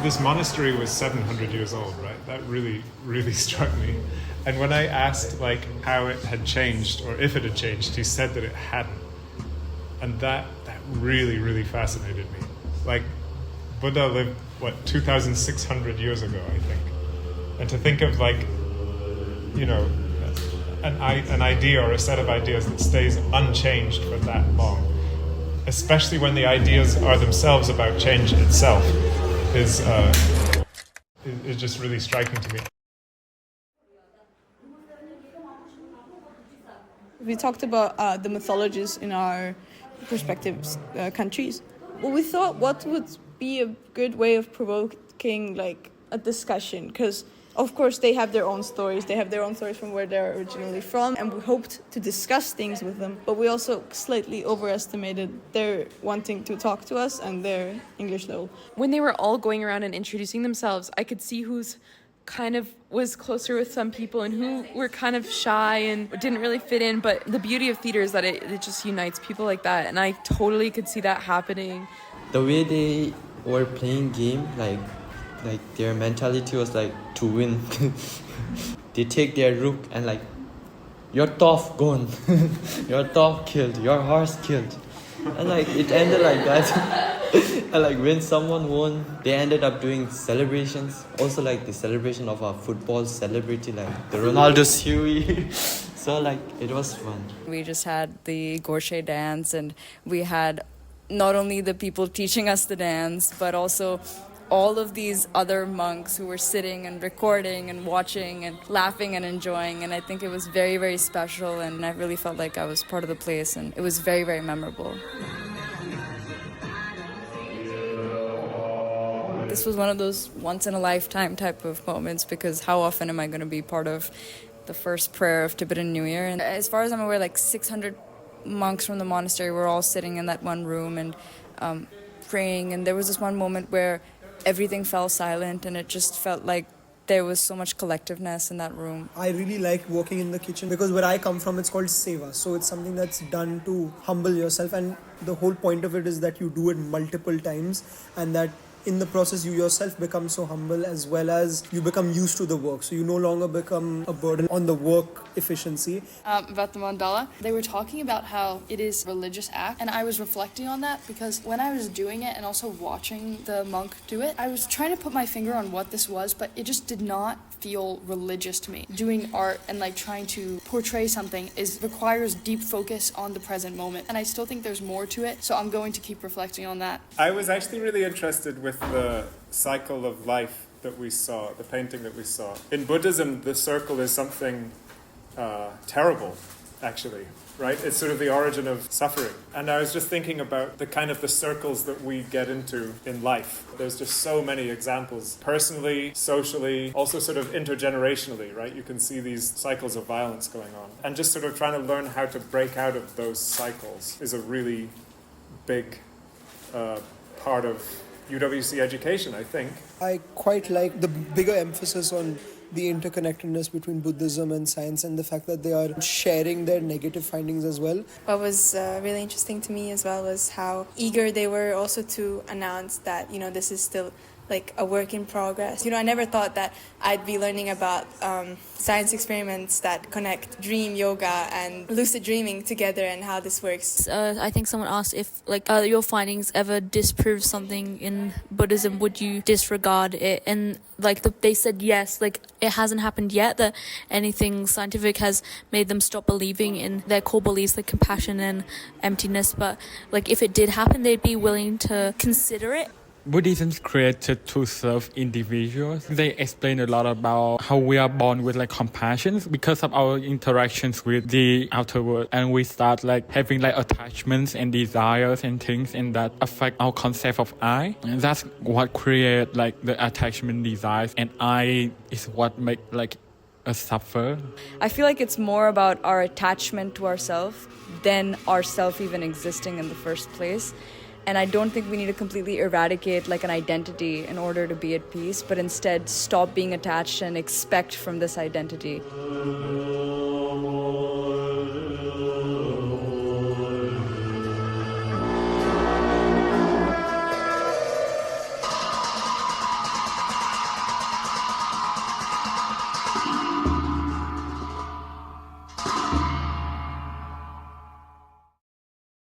this monastery was 700 years old, right? That really, really struck me. And when I asked like how it had changed or if it had changed, he said that it hadn't. And that really, really fascinated me. Like Buddha lived, 2,600 years ago, I think. And to think of like, you know, an idea or a set of ideas that stays unchanged for that long, especially when the ideas are themselves about change itself, is just really striking to me. We talked about the mythologies in our respective countries. Well, we thought what would be a good way of provoking like a discussion, because of course they have their own stories. They have their own stories from where they're originally from, and we hoped to discuss things with them. But we also slightly overestimated their wanting to talk to us and their English level. When they were all going around and introducing themselves, I could see who's kind of was closer with some people and who were kind of shy and didn't really fit in. But the beauty of theater is that it just unites people like that, and I totally could see that happening. The way they were playing game, like their mentality was like to win. They take their rook and like, your tough gone, your tough killed, your horse killed, and like it ended like that. And like when someone won, they ended up doing celebrations. Also like the celebration of a football celebrity, like the Ronaldo Huey. So like it was fun. We just had the Gorshe dance, and we had not only the people teaching us the dance, but also all of these other monks who were sitting and recording and watching and laughing and enjoying. And I think it was very, very special, and I really felt like I was part of the place, and it was very, very memorable. This was one of those once-in-a-lifetime type of moments, because how often am I going to be part of the first prayer of Tibetan New Year? And as far as I'm aware, like 600 monks from the monastery were all sitting in that one room and praying. And there was this one moment where everything fell silent, and it just felt like there was so much collectiveness in that room. I really like working in the kitchen because where I come from, it's called seva. So it's something that's done to humble yourself, and the whole point of it is that you do it multiple times, and that in the process you yourself become so humble, as well as you become used to the work. So you no longer become a burden on the work efficiency. About the mandala, they were talking about how it is a religious act, and I was reflecting on that because when I was doing it and also watching the monk do it, I was trying to put my finger on what this was, but it just did not feel religious to me. Doing art and like trying to portray something requires deep focus on the present moment, and I still think there's more to it, so I'm going to keep reflecting on that. I was actually really interested with the cycle of life that we saw, the painting that we saw. In Buddhism, the circle is something terrible, actually, right? It's sort of the origin of suffering. And I was just thinking about the circles that we get into in life. There's just so many examples, personally, socially, also sort of intergenerationally, right? You can see these cycles of violence going on. And just sort of trying to learn how to break out of those cycles is a really big part of UWC education, I think. I quite like the bigger emphasis on the interconnectedness between Buddhism and science, and the fact that they are sharing their negative findings as well. What was really interesting to me as well was how eager they were also to announce that, this is still like a work in progress. I never thought that I'd be learning about science experiments that connect dream yoga and lucid dreaming together and how this works. I think someone asked if your findings ever disprove something in Buddhism, would you disregard it? And they said yes, it hasn't happened yet that anything scientific has made them stop believing in their core beliefs like compassion and emptiness, but if it did happen, they'd be willing to consider it. Buddhism is created to serve individuals. They explain a lot about how we are born with compassion because of our interactions with the outer world, and we start having attachments and desires and things, and that affect our concept of I. And that's what create the attachment desires, and I is what make us suffer. I feel like it's more about our attachment to ourself than ourself even existing in the first place. And I don't think we need to completely eradicate an identity in order to be at peace, but instead stop being attached and expect from this identity.